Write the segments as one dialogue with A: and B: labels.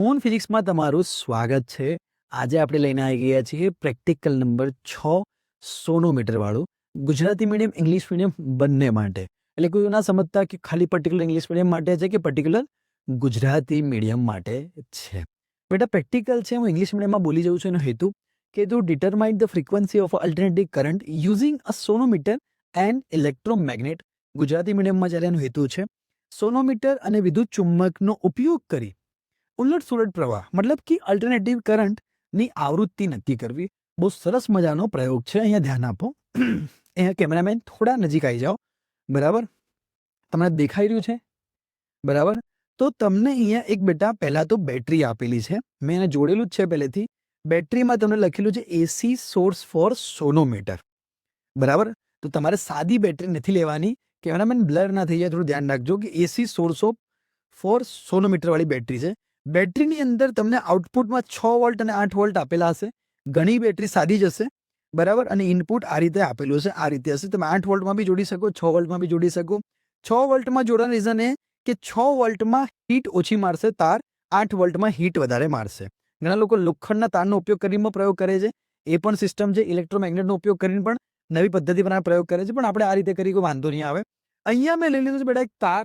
A: Phone ફિઝિક્સમાં તમારું સ્વાગત છે. આજે આપણે લઈને આવી ગયા છીએ પ્રેક્ટિકલ નંબર 6 સોનોમીટર વાળું. ગુજરાતી મીડિયમ, ઇંગ્લિશ મીડિયમ બંને માટે. એટલે કોઈ ના સમજતા કે ખાલી પર્ટિક્યુલર ઇંગ્લિશ મીડિયમ માટે છે કે પર્ટિક્યુલર ગુજરાતી મીડિયમ માટે છે. બેટા પ્રેક્ટિકલ છે, હું ઇંગ્લિશ મીડિયમમાં બોલી જાઉં છું. એનો હેતુ કે to determine the frequency of alternative current using a sonometer and electromagnet. Gujarati મીડિયમમાં જ્યારે એનો હેતુ છે સોનોમીટર અને વિદ્યુત ચુંબકનો ઉપયોગ કરી ઉલટ સુલટ પ્રવાહ મતલબ કે અલ્ટરનેટિવ કરંટની આવૃત્તિ નક્કી કરવી. બહુ સરસ મજાનો પ્રયોગ છે. અહીંયા ધ્યાન આપો. અહીંયા કેમેરામેન થોડા નજીક આવી જાઓ. બરાબર, તમને દેખાઈ રહ્યું છે? બરાબર. તો તમને અહીંયા એક બેટા પહેલા તો બેટરી આપેલી છે, મેં એને જોડેલું જ છે પહેલેથી. બેટરીમાં તમને લખેલું છે એસી સોર્સ ફોર સોનોમીટર. બરાબર, તો તમારે સાદી બેટરી નથી લેવાની. કેમેરામેન બ્લર ના થઈ જાય, થોડું ધ્યાન રાખજો કે એસી સોર્સ ઓફ ફોર સોનોમીટર વાળી બેટરી છે. બેટરીની અંદર તમને આઉટપુટમાં 6 વોલ્ટ અને 8 વોલ્ટ આપેલા હશે. ઘણી બેટરી સાદી જ હશે. બરાબર, અને ઇનપુટ આ રીતે આપેલું હશે, આ રીતે હશે. તમે 8 વોલ્ટમાં બી જોડી શકો, 6 વોલ્ટમાં બી જોડી શકો. 6 વોલ્ટમાં જોડવાનું રીઝન એ કે 6 વોલ્ટમાં હીટ ઓછી મારશે તાર, 8 વોલ્ટમાં હીટ વધારે મારશે. ઘણા લોકો લોખંડના તારનો ઉપયોગ કરીને પ્રયોગ કરે છે, એ પણ સિસ્ટમ છે. ઇલેક્ટ્રોમેગ્નેટનો ઉપયોગ કરીને પણ નવી પદ્ધતિ પર પ્રયોગ કરે છે, પણ આપણે આ રીતે કરી કોઈ વાંધો નહીં આવે. અહીંયા મેં લઈ લીધું છે બેટા એક તાર.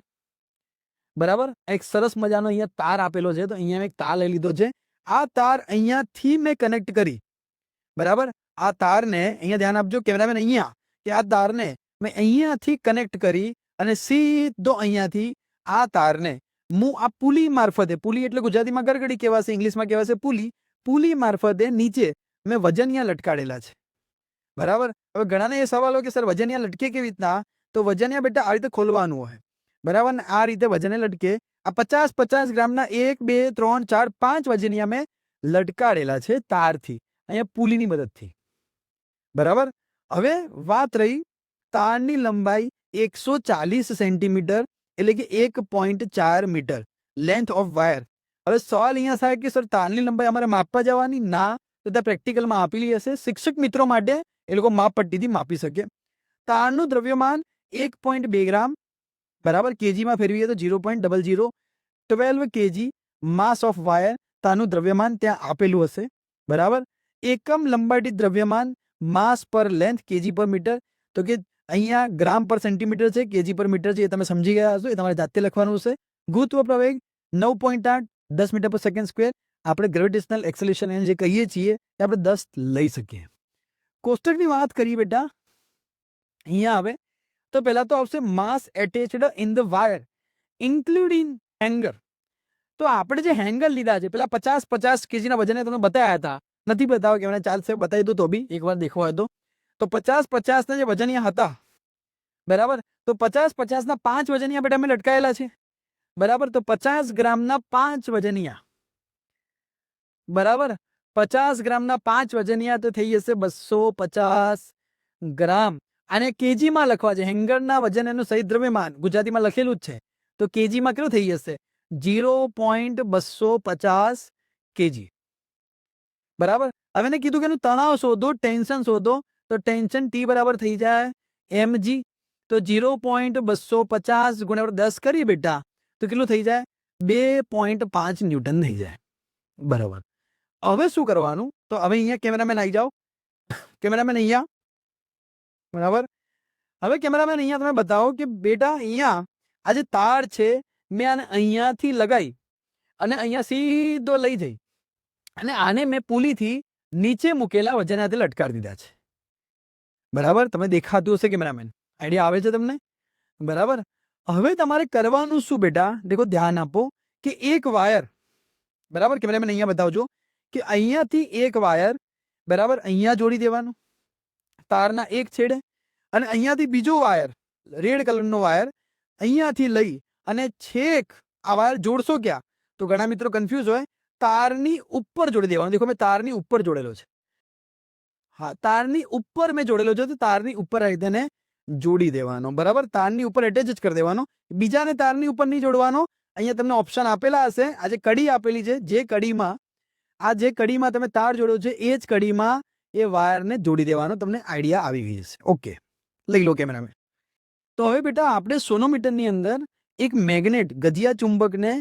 A: બરાબર, એક સરસ મજાનો અહીંયા તાર આપેલો છે, તો અહીંયા મેં એક તાર લઈ લીધો છે. આ તાર અહીંયાથી મેં કનેક્ટ કરી. બરાબર, આ તારને અહીંયા ધ્યાન આપજો કેમેરામેન, અહીંયા કે આ તારને મેં અહીંયાથી કનેક્ટ કરી અને સીધો અહીંયાથી આ તારને હું આ પુલી મારફતે, પુલી એટલે ગુજરાતીમાં ગરગડી કહેવાશે, ઇંગ્લિશમાં કહેવાશે પુલી. પુલી મારફતે નીચે મેં વજનિયા લટકાડેલા છે. બરાબર, હવે ઘણાને એ સવાલ હોય કે સર વજનિયા લટકે કેવી રીતના? તો વજનિયા બેટા આ રીતે ખોલવાનું હોય. બરાબર, ને આ રીતે વજને લટકે. આ 50-50 ગ્રામના 1, 2, 3, 4, 5 વજનિયા મેં લટકાડેલા છે તારથી, અહીંયા પુલીની મદદથી. બરાબર, હવે વાત રહી તારની લંબાઈ 140 સેન્ટીમીટર એટલે કે 1.4 મીટર લેન્થ ઓફ વાયર. હવે સવાલ અહીંયા થાય કે સર તારની લંબાઈ અમારે માપવા જવાની? ના, તો ત્યાં પ્રેક્ટિકલમાં આપેલી હશે. શિક્ષક મિત્રો માટે એ લોકો માપપટ્ટીથી માપી શકે. તારનું દ્રવ્યમાન 1.2 ગ્રામ. બરાબર, કેજીમાં ફેરવીએ તો 0.0012 કેજી માસ ઓફ વાયર. તારનું દ્રવ્યમાન ત્યાં આપેલું હશે. બરાબર, એકમ લંબાઈથી દ્રવ્યમાન માસ પર લેન્થ કેજી પર મીટર. તો કે અહીંયા ગ્રામ પર સેન્ટીમીટર છે, કેજી પર મીટર છે, એ તમે સમજી ગયા હશો. એ તમારે જાતે લખવાનું છે. ગુરુત્વ પ્રવેગ 9.8 10 મીટર પર સેકન્ડ સ્ક્વેર. આપણે ગ્રેવિટેશનલ એક્સેલરેશન જે કહીએ છીએ એ આપણે 10 લઈ શકીએ. કોષ્ટકની વાત કરીએ બેટા, અહીંયા આવે તો પહેલા તો આવશે mass attached in the wire including hanger. તો આપણે જે હેંગર લીધા છે પેલા 50-50 કેજીના વજને તમને બતાવ્યા હતા, નથી બતાવ્યા કે મને ચાલશે, બતાવી દો તો બી એકવાર દેખવા હોય તો 50-50 ના જે વજનિયા હતા. બરાબર, તો 50-50 ના 5 વજનિયા બેટા અમે લટકાયેલા છે. બરાબર, તો 50 ગ્રામના 5 વજનિયા. બરાબર, 50 ગ્રામના 5 વજનિયા તો થઈ જશે 250 ગ્રામ. અને કેજીમાં લખવા છે. હેંગરના વજન એનું સહિત દ્રવ્યમાન ગુજરાતીમાં લખેલું જ છે, તો કેજીમાં કેટલું થઈ જશે? 0.250 કેજી. બરાબર, હવે એને કીધું કે એનું તણાવ શોધો, ટેન્શન શોધો. તો ટેન્શન ટી બરાબર થઈ જાય mg. તો 0.250 ગુણ્યા 10 કરીએ બેટા તો કેટલું થઈ જાય? 2.5 ન્યૂટન થઈ જાય. બરાબર, હવે શું કરવાનું? તો હવે અહીંયા કેમેરામેન આવી જાઓ. કેમેરામેન અહીંયા. બરાબર, હવે કેમેરામેન અહીંયા તમે બતાવો કે બેટા અહીંયા આ જે તાર છે મેં આને અહીંયાથી લગાવી અને અહીંયા સીધો લઈ જઈ અને આને મેં પુલીથી નીચે મૂકેલા વજનાથી લટકાવી દીધા છે. બરાબર, તમને દેખાતું હશે કેમેરામેન, આઈડિયા આવે છે તમને? બરાબર, હવે તમારે કરવાનું શું બેટા? દેખો, ધ્યાન આપો કે એક વાયર. બરાબર, કેમેરામેન અહીંયા બતાવજો કે અહીંયાથી એક વાયર. બરાબર, અહીંયા જોડી દેવાનું તારના એક છેડે, અને અહીંયાથી બીજો વાયર, રેડ કલરનો વાયર, અહીંયાથી લઈ અને છેક આ વાયર જોડશો ક્યાં? તો ઘણા મિત્રો કન્ફ્યુઝ હોય, તારની ઉપર જોડી દેવાનો. દેખો, મેં તારની ઉપર જોડેલો છે. હા, તારની ઉપર મેં જોડેલો છે, તો તારની ઉપર આવી તેને જોડી દેવાનો. બરાબર, તારની ઉપર એટેચ જ કરી દેવાનો, બીજાને તારની ઉપર નહીં જોડવાનો. અહીંયા તમને ઓપ્શન આપેલા હશે. આ જે કડી આપેલી છે, જે કડીમાં તમે તાર જોડ્યો છે એ જ કડીમાં એ વાયરને જોડી દેવાનો. તમને આઈડિયા આવી ગઈ હશે. ઓકે, લઈ લો કેમેરામેન. તો હવે બેટા આપણે સોનોમીટરની અંદર એક મેગ્નેટ, ગજિયા ચુંબકને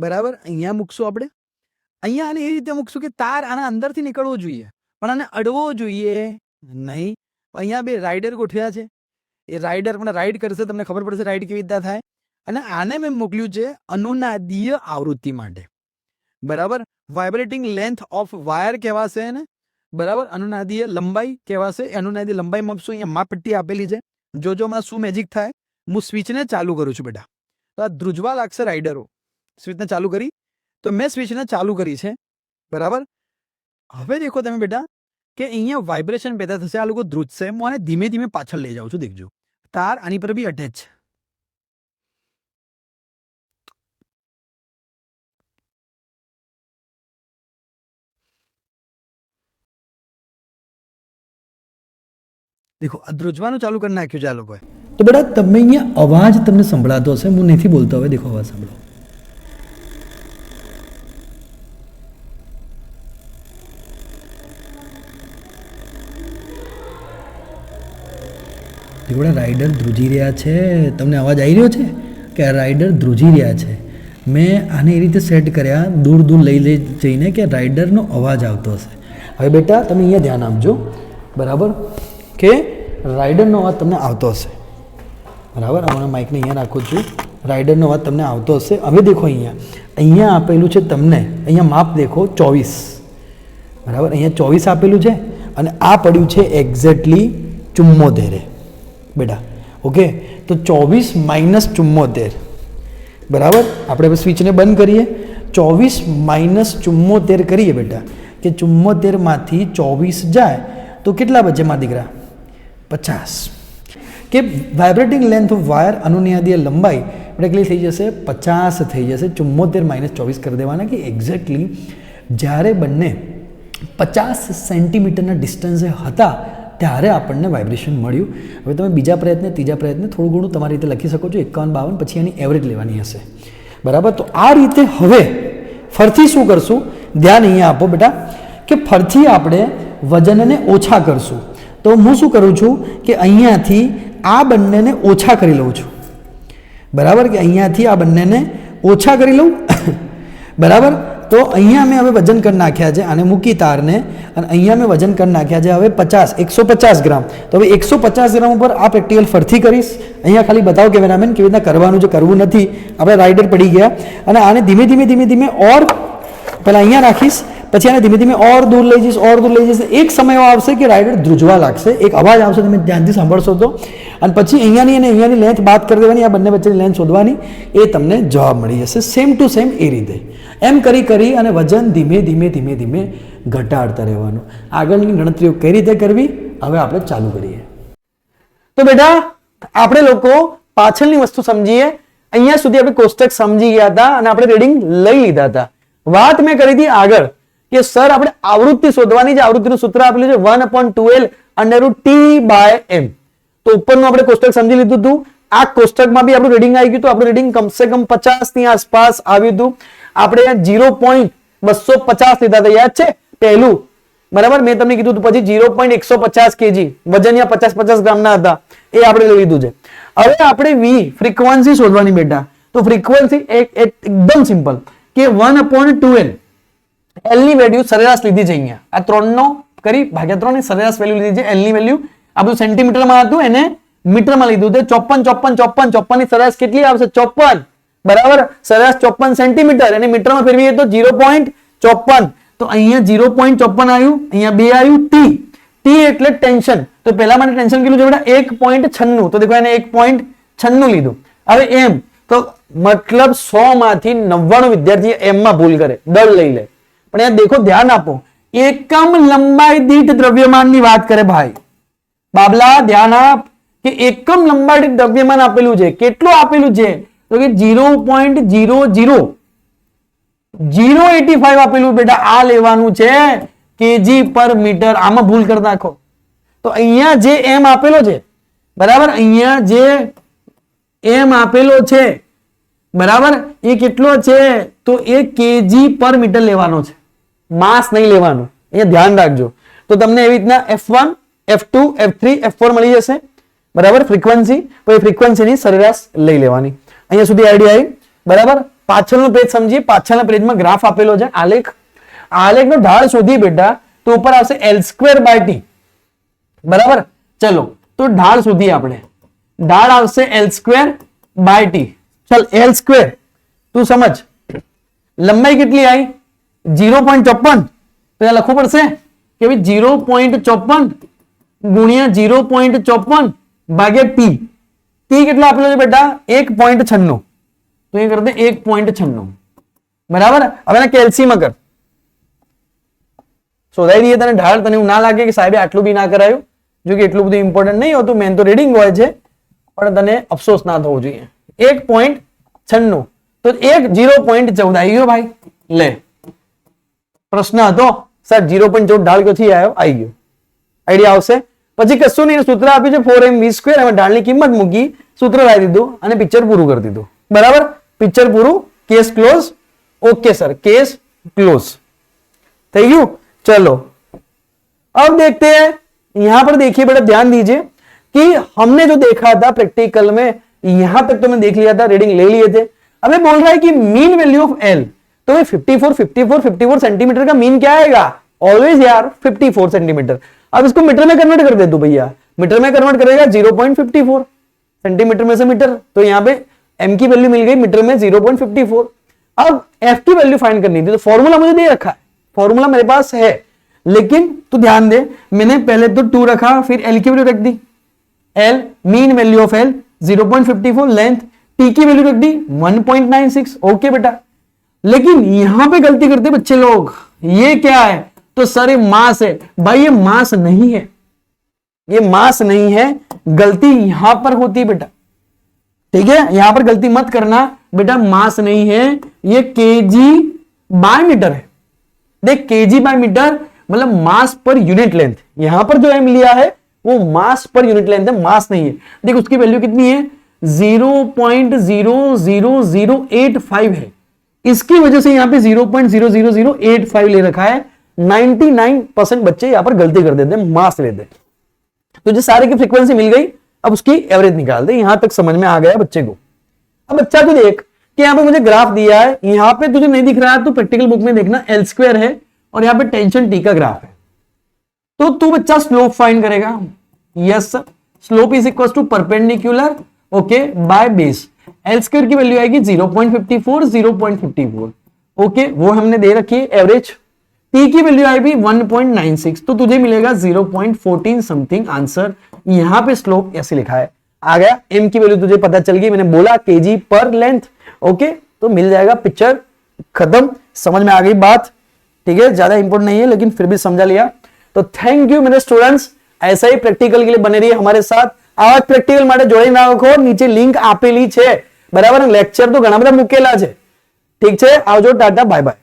A: બરાબર અહીંયા મૂકશું આપણે, અહીંયા આને એ રીતે મૂકશું કે તાર આના અંદરથી નીકળવો જોઈએ, પણ આને અડવો જોઈએ નહીં. અહીંયા બે રાઇડર ગોઠવ્યા છે, એ રાઇડર પણ રાઇડ કરશે, તમને ખબર પડશે રાઇડ કેવી રીતના થાય. અને આને મેં મોકલ્યું છે અનુનાદીય આવૃત્તિ માટે, બરાબર. વાઇબ્રેટિંગ લેન્થ ઓફ વાયર કહેવાશે એને, બરાબર. અનુનાદીય લંબાઈ કહેવાશે. અનુનાદીય લંબાઈ માપશું. અહીંયા માપપટ્ટી આપેલી છે. જોજો હમણાં શું મેજિક થાય. હું સ્વિચને ચાલુ કરું છું બેટા, તો આ ધ્રુજવા લાગશે રાઇડરો. સ્વિચને ચાલુ કરી, તો મેં સ્વિચને ચાલુ કરી છે, બરાબર. હવે દેખો તમે બેટા કે અહીંયા વાઇબ્રેશન પેદા થશે, આ લોકો ધ્રુજશે. હું આને ધીમે ધીમે પાછળ લઈ જાઉં છું, દેખજો. તાર આની પર બી અટેચ છે. દેખો આ ધ્રુજવાનું ચાલુ કરી નાખ્યું છે આ લોકોએ. તો બેટા તમે અહીંયા અવાજ તમને સંભળાતો હશે, હું નથી બોલતો. હવે દેખો અવાજ સાંભળો. દેખો રાઇડર ધ્રુજી રહ્યા છે. તમને અવાજ આવી રહ્યો છે કે આ રાઇડર ધ્રુજી રહ્યા છે. મેં આને એ રીતે સેટ કર્યા દૂર દૂર લઈ જઈને કે રાઇડરનો અવાજ આવતો હશે. હવે બેટા તમે અહીંયા ધ્યાન આપજો, બરાબર, કે રાઇડરનો અવાજ તમને આવતો હશે, બરાબર. હમણાં માઇકને અહીંયા રાખું છું. રાઇડરનો અવાજ તમને આવતો હશે. હવે દેખો અહીંયા આપેલું છે તમને, અહીંયા માપ દેખો 24, બરાબર. અહીંયા 24 આપેલું છે અને આ પડ્યું છે એક્ઝેક્ટલી 74 બેટા. ઓકે, તો 24 માઇનસ 74, બરાબર. આપણે હવે સ્વિચને બંધ કરીએ. 24 માઇનસ 74 કરીએ બેટા, કે 74માંથી 24 જાય તો કેટલા બચે માં દીકરા? 50. કે વાઇબ્રેટિંગ લેન્થ ઓફ વાયર અનુનાદીય લંબાઈ એટલે કેટલી થઈ જશે? 50 થઈ જશે. 74 માઇનસ 24 કરી દેવાના, કે એક્ઝેક્ટલી જ્યારે બંને 50 સેન્ટીમીટરના ડિસ્ટન્સે હતા ત્યારે આપણને વાઇબ્રેશન મળ્યું. હવે તમે બીજા પ્રયત્ને, ત્રીજા પ્રયત્ને થોડું ઘણું તમારી રીતે લખી શકો છો, 51, 52, પછી એની એવરેજ લેવાની હશે, બરાબર. તો આ રીતે હવે ફરથી શું કરશું? ધ્યાન અહીંયા આપો બેટા, કે ફરથી આપણે વજનને ઓછા કરશું. તો હું શું કરું છું કે અહીંયાથી આ બંનેને ઓછા કરી લઉં છું, બરાબર. કે અહીંયાથી આ બંનેને ઓછા કરી લઉં, બરાબર. તો અહીંયા મેં હવે વજન કરી નાખ્યા છે, આને મૂકી તારને, અને અહીંયા મેં વજન કરી નાખ્યા છે હવે 150 ગ્રામ. તો હવે 150 ગ્રામ ઉપર આ પ્રેક્ટિકલ ફરથી કરીશ. અહીંયા ખાલી બતાવો કે કેમેરામેન કેવી રીતના કરવાનું છે, કરવું નથી. આપણે રાઇડર પડી ગયા અને આને ધીમે ધીમે ધીમે ધીમે ઓર પહેલાં અહીંયા રાખીશ, પછી આને ધીમે ધીમે ઓર દૂર લઈ જઈશ, ઓર દૂર લઈ જઈશ. એક સમય એવો આવશે કે રાઇડર ધ્રુજવા લાગશે, એક અવાજ આવશે, તમે ધ્યાનથી સાંભળશો તો. અને પછી અહીંયાની અને અહીંયાની લેન્થ બાદ કરી દેવાની, આ બંને વચ્ચેની લેન્થ શોધવાની, એ તમને જવાબ મળી જશે. સેમ ટુ સેમ એ રીતે એમ કરી અને વજન ધીમે ધીમે ધીમે ધીમે ઘટાડતા રહેવાનું. આગળની ગણતરીઓ કઈ રીતે કરવી હવે આપણે ચાલુ કરીએ. તો બેટા આપણે લોકો પાછળની વસ્તુ સમજીએ. અહીંયા સુધી આપણે કોષ્ટક સમજી ગયા હતા અને આપણે રીડિંગ લઈ લીધા હતા. વાત મેં કરી હતી આગળ કે સર આપણે આવૃત્તિ શોધવાની છે. આવૃત્તિનું સૂત્ર આપેલું છે 1/12 √T/m. તો ઉપરનું આપણે કોષ્ટક સમજી લીધું હતું. આ કોષ્ટકમાં બી આપણું રીડિંગ આવી ગયું હતું. આપણું રીડિંગ કમસે કમ 50 ની આસપાસ આવ્યું હતું. આપણે 0.250 લીધા હતા, યાદ છે પહેલું, બરાબર. મેં તમને કીધું પછી 0.150 kg વજન 50 ગ્રામના હતા, એ આપણે લઈ લીધું છે. હવે આપણે વી ફ્રીક્વન્સી શોધવાની બેટા. તો ફ્રીક્વન્સી એકદમ સિમ્પલ કે 1/2L. L ની વેલ્યુ સરેરાશ લીધી છે. અહીંયા આ 3 નો કરી ભાગ્યા 3 ની સરેરાશ વેલ્યુ લીધી છે. L ની વેલ્યુ આપણું સેન્ટીમીટરમાં હતું, એને મીટરમાં લીધું છે. 54 ની સરેરાશ કેટલી આવશે? 54, બરાબર. સરેરાશ 54 સેન્ટીમીટર, એને મીટરમાં ફેરવીએ તો 0.54. તો અહીંયા 0.54 આવ્યું, અહીંયા 2 આવ્યું. T એટલે ટેન્શન. તો પહેલા માટે ટેન્શન કેટલું છે બેટા? 1.96. તો દેખો એને 1.96 લીધું. હવે એમ તો મતલબ 100 માંથી 99 વિદ્યાર્થી એમ માં ભૂલ કરે, દર લઈ લે. પણ અહીંયા દેખો, ધ્યાન આપો, એકમ લંબાઈ દીઠ દ્રવ્યમાનની વાત કરે ભાઈ. બાબલા ધ્યાન આપ કે એકમ લંબાઈ દીઠ દ્રવ્યમાન આપેલું છે. કેટલું આપેલું છે? તો કે 0.00085 આપેલું બેટા. આ લેવાનું છે કેજી પર મીટર. આમાં ભૂલ કરી નાખો. તો અહીંયા જે એમ આપેલો છે, બરાબર, અહીંયા જે એમ આપેલો છે, બરાબર, એ કેટલો છે? તો એ કેજી પર મીટર લેવાનો છે, માસ નહીં લેવાનું. અહીંયા ધ્યાન રાખજો. તો તમને એવી રીતના F1, F2, F3, F4 મળી જશે, બરાબર. ફ્રીક્વન્સી, તો એ ફ્રીક્વન્સીની સરેરાશ લઈ લેવાની. અહીંયા સુધી આઈડિયા આવી, બરાબર. પાછળનો પેજ સમજીએ. પાછળના પેજમાં ગ્રાફ આપેલો છે, આલેખ.
B: આલેખનો ઢાળ શોધી બેટા તો ઉપર આવશે L²/T, બરાબર. ચલો તો ઢાળ શોધીએ આપણે. ઢાળ આવશે L²/T. ચલ L², તું સમજ લંબાઈ કેટલી આવી 0.54, તો ત્યાં લખવું પડશે કે ભાઈ 0.54 ગુણ્યા 0.54 ભાગ્યા T. T કેટલો આપેલો છે બેટા 1.96, તો એ કરી દે 1.96, બરાબર. હવે કેલ્સીમાં કર, શોધાઈ દઈએ તને ઢાળ. તને એવું ના લાગે કે સાહેબે આટલું બી ના કરાયું, જો કે એટલું બધું ઇમ્પોર્ટન્ટ નહીં હોતું, મેન તો રીડિંગ હોય છે, પણ તને અફસોસ ના થવો જોઈએ. 1.96 તો 0.14 આવી ગયો ભાઈ. લે પ્રશ્ન હતો સર 0.14 ઢાળ ક્યાંથી આવ્યો, આવી ગયો, આઈડિયા આવશે. પછી કશું નહીં, સૂત્ર આપ્યું છે 4mv², હવે ઢાળની કિંમત મૂકી, સૂત્ર લાવી દીધું અને પિક્ચર પૂરું કરી દીધું, બરાબર. પિક્ચર પૂરું, case close. Okay sir, case close થઈ ગયું. चलो अब देखते हैं, यहां पर देखिए बेटा ध्यान दीजिए कि हमने जो देखा था प्रैक्टिकल में, यहां तक तो मैंने देख लिया था, रीडिंग ले लिए थे. अब ये बोल रहा है कि मीन वैल्यू ऑफ एल, तो 54 सेंटीमीटर का मीन क्या आएगा, ऑलवेज यार 54 सेंटीमीटर. अब इसको मीटर में कन्वर्ट कर दे तू भैया, मीटर में कन्वर्ट करेगा 0.54 सेंटीमीटर में से मीटर, तो यहां पे m की वैल्यू मिल गई मीटर में 0.54. अब f की वैल्यू फाइंड करनी थी, तो फॉर्मूला मुझे दे रखा है, फॉर्मूला मेरे पास है, लेकिन तू ध्यान दे मैंने पहले तो 2 रखा, फिर l की वैल्यू रख दी, l mean value of l 0.54, length t की वैल्यू रख दी 1.96. ओके बेटा, लेकिन यहां पे गलती करते बच्चे लोग, ये क्या है, तो सर ये मास है. भाई ये मास नहीं है, ये मास नहीं है, गलती यहां पर होती है बेटा, ठीक है. यहां पर गलती मत करना बेटा, मास नहीं है, ये kg/मीटर है. देख kg/मीटर मतलब मास पर यूनिट लेंथ, यहां पर जो m लिया है वो मास पर यूनिट लेंथ है, मास नहीं है. देख उसकी वैल्यू कितनी है 0.00085 है, इसकी वजह से यहां पे 0.00085 ले रखा है. 99% बच्चे यहां पर गलती कर देते हैं, मास लेते हैं. तो जो सारे की फ्रीक्वेंसी मिल गई, अब उसकी एवरेज निकाल दे. यहां तक समझ में आ गया बच्चे को. अब बच्चा को देख कि यहां पे मुझे ग्राफ दिया है, यहां पे तुझे नहीं दिख रहा है तो प्रैक्टिकल बुक में देखना L² है और यहां पे टेंशन T का ग्राफ है. तो तू बच्चा स्लोप फाइंड करेगा. Yes sir, slope is equal to perpendicular okay by base. L² की वैल्यू आएगी 0.54 0.54. ओके वो हमने दे रखी है एवरेज. T की वैल्यू आएगी 1.96, तो तुझे मिलेगा 0.14 समथिंग आंसर. यहां पे स्लोप ऐसे लिखा है, आ गया. m की वैल्यू तुझे पता चल गई, मैंने बोला kg पर लेंथ. ओके तो मिल जाएगा, पिक्चर खत्म. समझ में आ गई बात, ठीक है. ज्यादा इंपॉर्टेंट नहीं है लेकिन फिर भी समझा लिया. तो थैंक यू मेरे स्टूडेंट्स, ऐसा ही प्रेक्टिकल के लिए बने रहिए हमारे साथ. आज પ્રેક્ટિકલ માટે જોઈ નાખો, નીચે લિંક આપેલી છે, બરાબર. લેક્ચર તો ઘણા બધા મૂકેલા છે, ઠીક છે. આવજો, ટાટા, બાય બાય.